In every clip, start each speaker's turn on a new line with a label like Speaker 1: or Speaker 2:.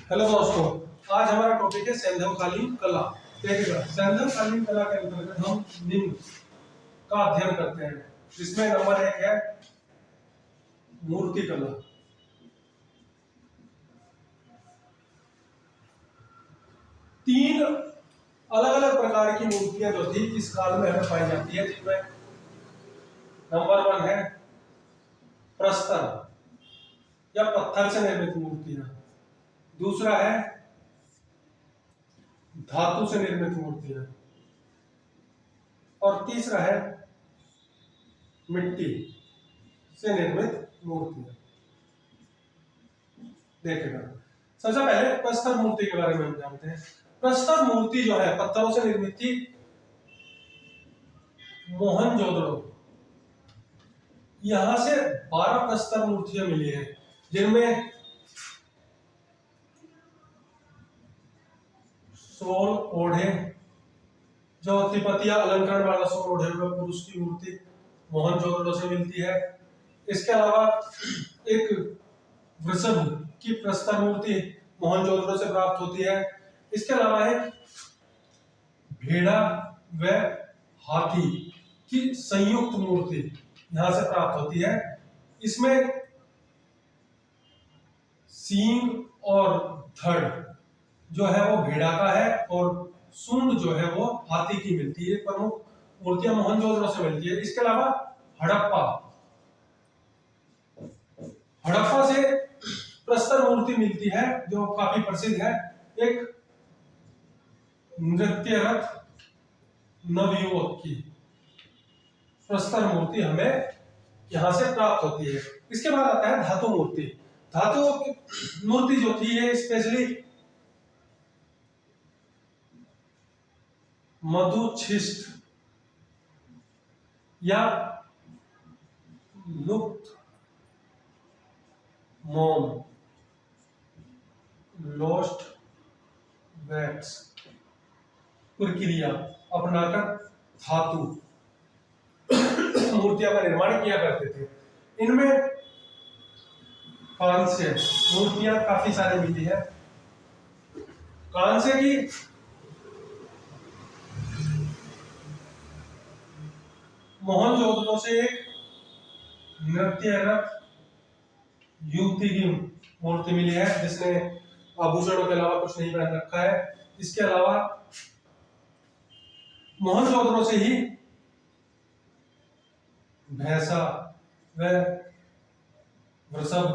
Speaker 1: Hello दोस्तों, आज हमारा टॉपिक है सैंधवकालीन कला। देखिएगा, सैंधवकालीन कला के अंतर्गत हम निम्न का अध्ययन करते हैं, जिसमें नंबर 1 है मूर्ति कला। तीन अलग अलग प्रकार की मूर्तियां जो थी इस काल में हमें पाई जाती है, जिनमें नंबर 1 है प्रस्तर या पत्थर से निर्मित मूर्तियां, दूसरा है धातु से निर्मित मूर्तियां, और तीसरा है मिट्टी से निर्मित मूर्तियां। देखेगा, सबसे पहले प्रस्तर मूर्ति के बारे में हम जानते हैं। प्रस्तर मूर्ति जो है पत्थरों से निर्मित थी। मोहनजोदड़ो, यहां से 12 प्रस्तर मूर्तियां मिली हैं, जिनमें 16 ओढ़े, जो तिपतिया अलंकार वाला 16 ओढ़े हुए पुरुष की मूर्ति मोहनजोदड़ो से मिलती है। इसके अलावा एक वृषभ की प्रस्तर मूर्ति मोहनजोदड़ो से प्राप्त होती है। इसके अलावा एक भेड़ा व हाथी की संयुक्त मूर्ति यहां से प्राप्त होती है। इसमें सींग और धड़ जो है वो भेड़ा का है, और सूंड जो है वो हाथी की मिलती है। प्रमुख मूर्तियां मोहनजोदड़ो से मिलती है। इसके अलावा हड़प्पा से प्रस्तर मूर्ति मिलती है, जो काफी प्रसिद्ध है। एक नृत्यरत नवयुवक की प्रस्तर मूर्ति हमें यहां से प्राप्त होती है। इसके बाद आता है धातु मूर्ति। धातु मूर्ति जो थी ये स्पेशली मधुच्छिष्ट या लुप्त मोम, लोस्ट वैक्स प्रक्रिया अपनाकर धातु मूर्तियां का निर्माण किया करते थे। इनमें कांस्य मूर्तियां काफी सारी मिली है। कांस्य की मोहनजोदड़ो से एक नृत्यरत युवती की मूर्ति मिली है, जिसने आभूषणों के अलावा कुछ नहीं पहन रखा है। इसके अलावा मोहनजोदड़ो से ही भैंसा व वृषभ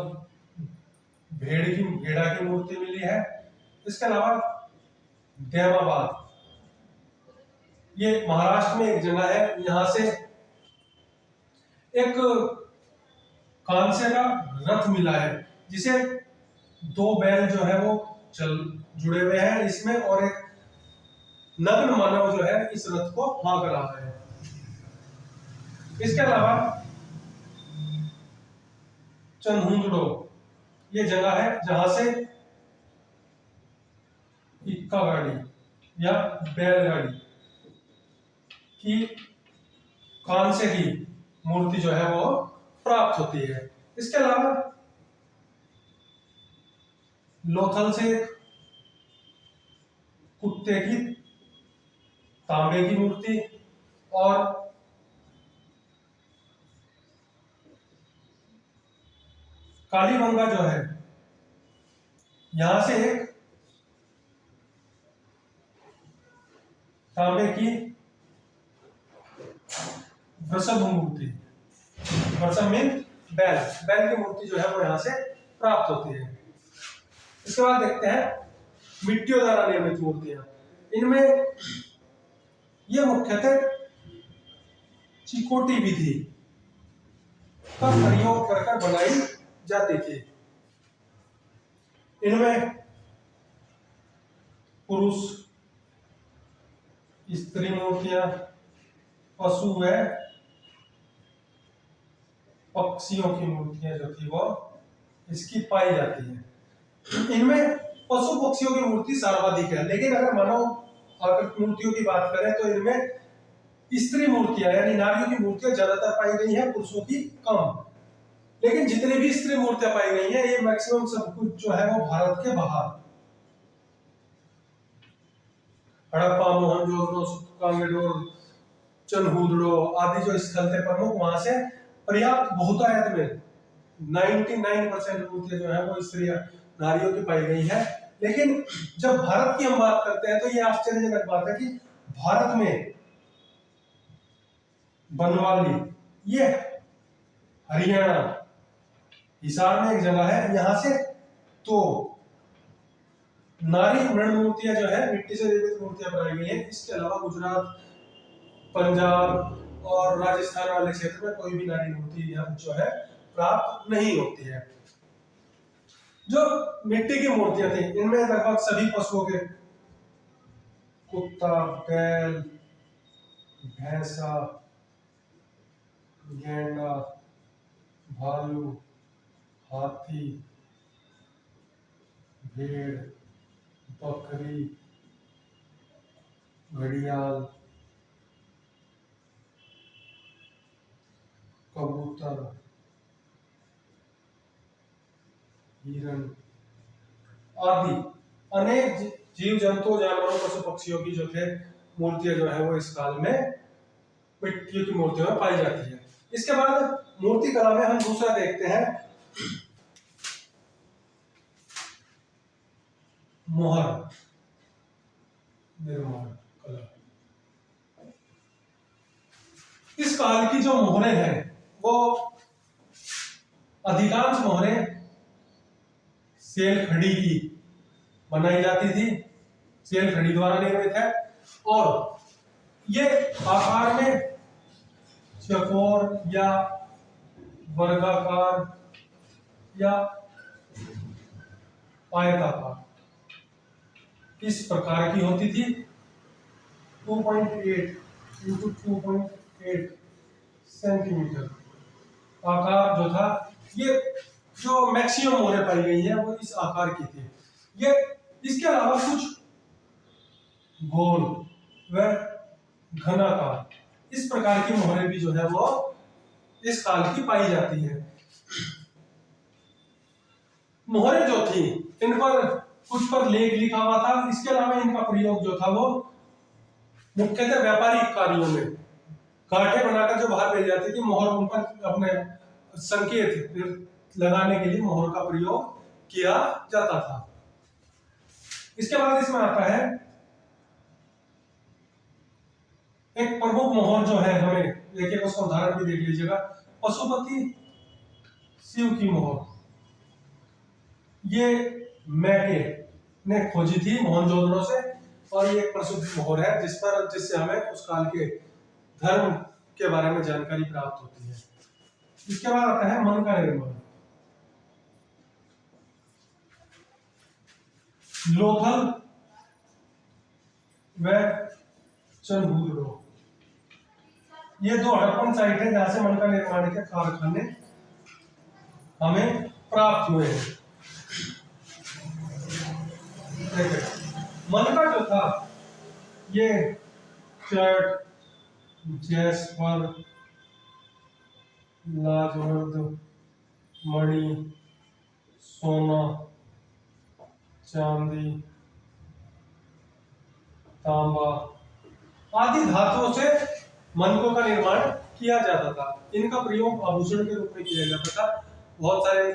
Speaker 1: भेड़ा की मूर्ति मिली है। इसके अलावा देवाबाद, ये महाराष्ट्र में एक जगह है, यहां से एक कांस्य का रथ मिला है, जिसे 2 बैल जो है वो जुड़े हुए हैं इसमें, और एक नग्न मानव जो है इस रथ को हाँक रहा है। इसके अलावा चन्हुंदड़ो, ये जगह है जहां से इक्का गाड़ी या बैलगाड़ी की कांस्य की मूर्ति जो है वो प्राप्त होती है। इसके अलावा लोथल से एक कुत्ते की तांबे की मूर्ति, और कालीबंगा जो है यहां से एक तांबे की वृषभ मूर्ति, वृषभ मीन बैल की मूर्ति जो है वो यहां से प्राप्त होती है। इसके बाद देखते हैं मिट्टियों द्वारा निर्मित मूर्तियां। इनमें ये मुख्यतः चिकोटी विधि का प्रयोग कर बनाई जाती थी। इनमें पुरुष, स्त्री मूर्तियां, पशु व पक्षियों की मूर्तियां जो थी वो इसकी पाई जाती है। इनमें पशु पक्षियों की मूर्ति सर्वाधिक है, लेकिन अगर मानव मूर्तियों की बात करें तो इनमें स्त्री मूर्तियां यानी नारियों की मूर्तियां ज्यादातर पाई गई है, पुरुषों की कम। लेकिन जितनी भी स्त्री मूर्तियां पाई गई हैं, ये मैक्सिमम सब कुछ जो है वो भारत के बाहर हड़प्पा, मोहनजोदड़ो, कांगेडोर, चनहूदड़ो आदि जो स्थल थे प्रमुख, वहां से पर्याप्त बहुतायत में 99% मूर्तियां जो है वो स्त्रियां नारियों की पाई गई है। लेकिन जब भारत की हम बात करते हैं तो ये आश्चर्यजनक बात है कि भारत में बनवाली, ये हरियाणा हिसार में एक जगह है, यहां से तो नारी मृण मूर्तियां जो है मिट्टी से निर्मित मूर्तियां बनाई गई हैं। इसके अलावा गुजरात, पंजाब और राजस्थान वाले क्षेत्र में कोई भी नारी मूर्ति यहाँ जो है प्राप्त नहीं होती है। जो मिट्टी की मूर्तियां थी इनमें लगभग सभी पशुओं के, कुत्ता, बैल, भैंसा, गैंडा, भालू, हाथी, भेड़, बकरी, घड़ियाल, कबूतर, हिरण आदि अनेक जीव जंतु, जानवरों, पशु पक्षियों की जो थे मूर्तियां जो है वो इस काल में मिट्टी की मूर्तियों में पाई जाती है। इसके बाद मूर्ति कला में हम दूसरा देखते हैं मोहर निर्माण कला। इस काल की जो मोहरें हैं वो अधिकांश मोहरें सेल खड़ी की बनाई जाती थी, सेल खड़ी द्वारा निर्मित है, और ये आकार में चौकोर या वर्गाकार या आयताकार इस प्रकार की होती थी। 2.8 इंटू 2.8 सेंटीमीटर आकार जो था, ये जो मैक्सिमम मोहरें पाई गई हैं वो इस आकार की थी। ये इसके अलावा कुछ गोल व घनाकार इस प्रकार की मोहरें भी जो है वो इस काल की पाई जाती है। मोहरें जो थी इन पर कुछ पर लेख लिखा हुआ था। इसके अलावा इनका प्रयोग जो था वो मुख्यतः व्यापारिक कार्यों में कांटे बनाकर जो बाहर भेजी जाती थी, मोहर उन पर अपने संकेत लगाने के लिए मोहर का प्रयोग किया जाता था। इसके बाद इसमें आता है एक प्रमुख मोहर जो है, हमें देखिए उसका उदाहरण भी देख लीजिएगा, पशुपति शिव की मोहर। ये मैके ने खोजी थी मोहनजोदड़ो से, और ये एक प्रसिद्ध मोहर है जिससे हमें उस काल के धर्म के बारे में जानकारी प्राप्त होती है। इसके बाद आता है मन का निर्माण। लोथल व चनहूदड़ो ये दो हड़प्पन साइट है जहां से मन का निर्माण के कारखाने हमें प्राप्त हुए हैं। मन का जो था ये चट, जैस्पर, लाजवर्द, मणि, सोना, चांदी, तांबा आदि धातुओं से मनकों का निर्माण किया जाता था। इनका प्रयोग आभूषण के रूप में किया जाता था। बहुत सारे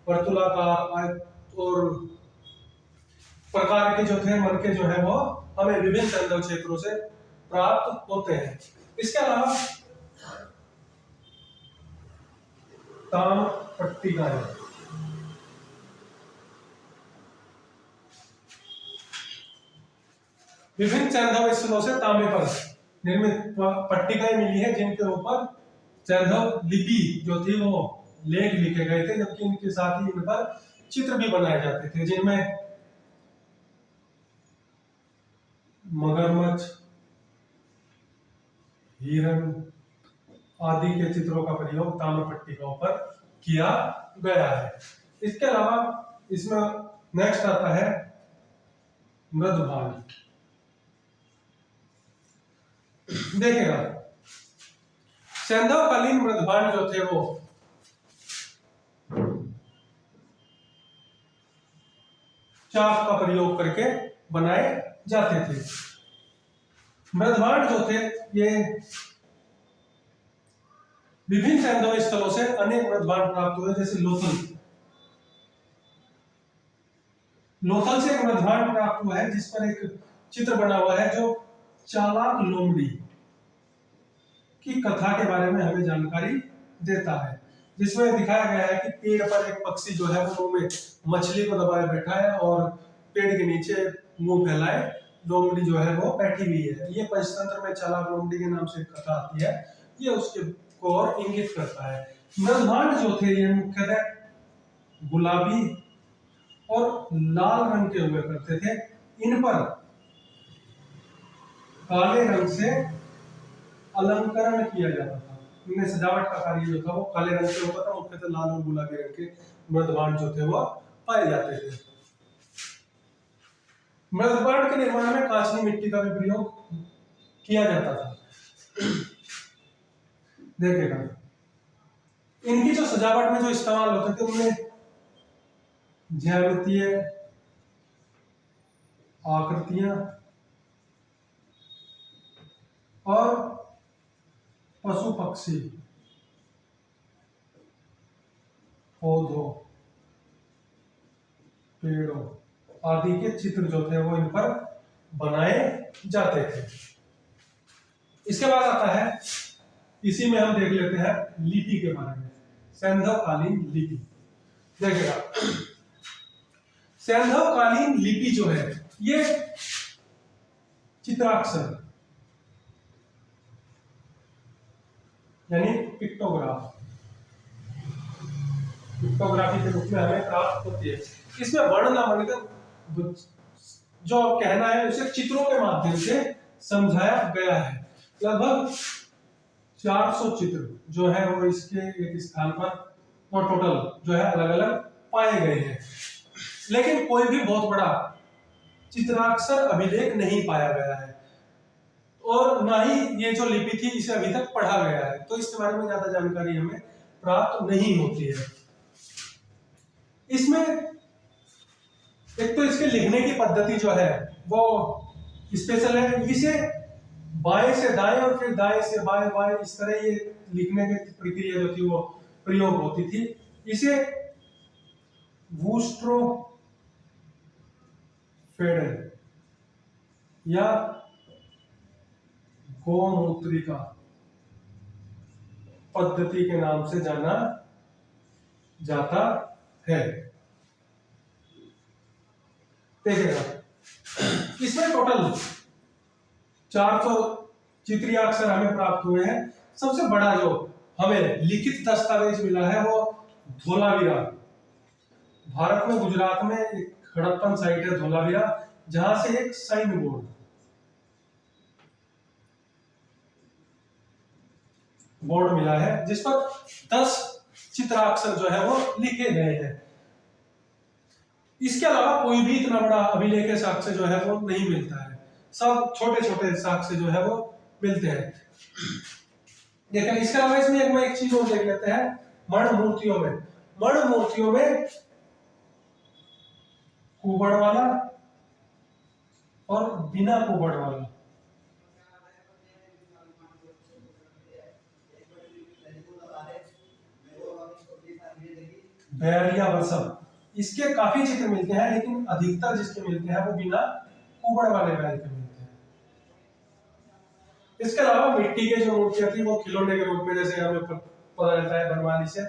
Speaker 1: वर्तुलाकार और प्रकार के जो थे मनके जो है वो हमें विभिन्न संदर्भ क्षेत्रों से प्राप्त होते हैं। इसके अलावा ताम पट्टिकाएं, विभिन्न सैंधव स्थलों से तांबे पर निर्मित पट्टिकाएं मिली है, जिनके ऊपर सैंधव लिपि जो थी वो लेख लिखे गए थे, जबकि इनके साथ ही इन पर चित्र भी बनाए जाते थे, जिनमें मगरमच्छ, हिरण आदि के चित्रों का प्रयोग ताम्र पट्टिकाओं पर किया गया है। इसके अलावा इसमें नेक्स्ट आता है मृदभांड। देखिएगा सैंधवकालीन मृदभांड जो थे वो चाक का प्रयोग करके बनाए जाते थे। मृदभांड जो थे ये विभिन्न सैंधव स्थलों से अनेक मृदभांड प्राप्त हुए, जैसे लोथल से एक मृदभांड प्राप्त हुआ है जिस पर एक चित्र बना हुआ है जो चालाक लोमड़ी की कथा के बारे में हमें जानकारी देता है, जिसमें दिखाया गया है कि पेड़ पर एक पक्षी जो है वो मुंह में मछली को दबाए बैठा है और पेड़ के नीचे मुंह फैलाए लोमड़ी जो है वो बैठी हुई है। ये पंचतंत्र में चालाक लोमड़ी के नाम से एक कथा आती है, ये उसके को और इंगित करता है। मृदभांड जो थे ये मुख्यतः गुलाबी और लाल रंग के हुए करते थे। इन पर काले रंग से अलंकरण किया जाता था, इनमें सजावट का कार्य जो था वो काले रंग से होता था, मुख्यतः लाल और गुलाबी रंग के मृदभांड जो थे वो पाए जाते थे। मृदभांड के निर्माण में कांचनी मिट्टी का भी प्रयोग किया जाता था। देखिएगा इनकी जो सजावट में जो इस्तेमाल होते थे उनमें ज्यामितीय आकृतियां और पशु पक्षी, पौधों, पेड़ों आदि के चित्र जो थे वो इन पर बनाए जाते थे। इसके बाद आता है, इसी में हम देख लेते हैं लिपि के बारे में, सैंधवकालीन लिपि। देखिएगा सैंधवकालीन लिपि जो है ये चित्राक्षर यानी पिक्टोग्राफी के रूप में हमें प्राप्त होती है। इसमें वर्णनामन का जो कहना है उसे चित्रों के माध्यम से समझाया गया है। लगभग 400 चित्र जो है वो इसके एक स्थान पर और टोटल जो है अलग अलग पाए गए हैं, लेकिन कोई भी बहुत बड़ा चित्राक्षर अभिलेख नहीं पाया गया है और ना ही ये जो लिपि थी इसे अभी तक पढ़ा गया है, तो इसके बारे में ज्यादा जानकारी हमें प्राप्त नहीं होती है। इसमें एक तो इसके लिखने की पद्धति जो है वो स्पेशल है, इसे बाएं से दाएं और फिर दाएं से बाएं बाएं इस तरह ये लिखने की प्रक्रिया जो थी वो प्रयोग होती थी। इसे वूस्ट्रोफेडन या गोमूत्रिका पद्धति के नाम से जाना जाता है। देखिएगा इसमें टोटल 400 चित्रीय अक्षर हमें प्राप्त हुए हैं। सबसे बड़ा जो हमें लिखित दस्तावेज मिला है वो धोलावीरा, भारत में गुजरात में एक हड़प्पन साइट है धोलावीरा, जहां से एक साइन बोर्ड मिला है जिस पर 10 चित्राक्षर जो है वो लिखे गए हैं। इसके अलावा कोई भी इतना बड़ा अभिलेख साक्ष्य जो है वो नहीं मिलता है, सब छोटे छोटे साक्ष्य जो है वो मिलते हैं। देखिए इसके अलावा इसमें एक चीज और देख लेते हैं, मण मूर्तियों में कुबड़ वाला और बिना कुबड़ वाला बैरिया वसम, इसके काफी चित्र मिलते हैं, लेकिन अधिकतर जिसके मिलते हैं वो बिना कुबड़ वाले बैल के मिलते हैं। इसके अलावा मिट्टी के जो मूर्तियां थी वो खिलौने के रूप में, जैसे हमें पता चलता है बनवानी से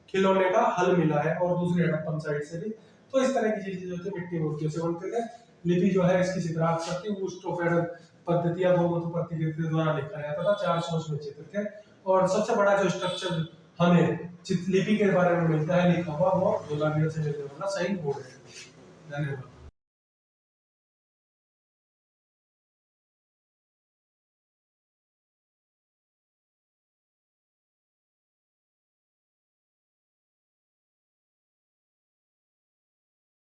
Speaker 1: खिलौने का हल मिला है और दूसरी हड़प्पन साइड से भी, तो इस तरह की चीजें जो थी मिट्टी मूर्तियों से बनते थे। लिपि जो है इसकी चित्राक्षर थी वूस्ट्रोफेडन पद्धति या गोमूत्र पद्धति के द्वारा लिखा जाता था। 400 उसमें चित्र थे और सबसे बड़ा जो स्ट्रक्चर हमें लिपि के बारे में मिलता है लिखा हुआ वो धोलावीरा से मिलने वाला साइन बोर्ड है। धन्यवाद।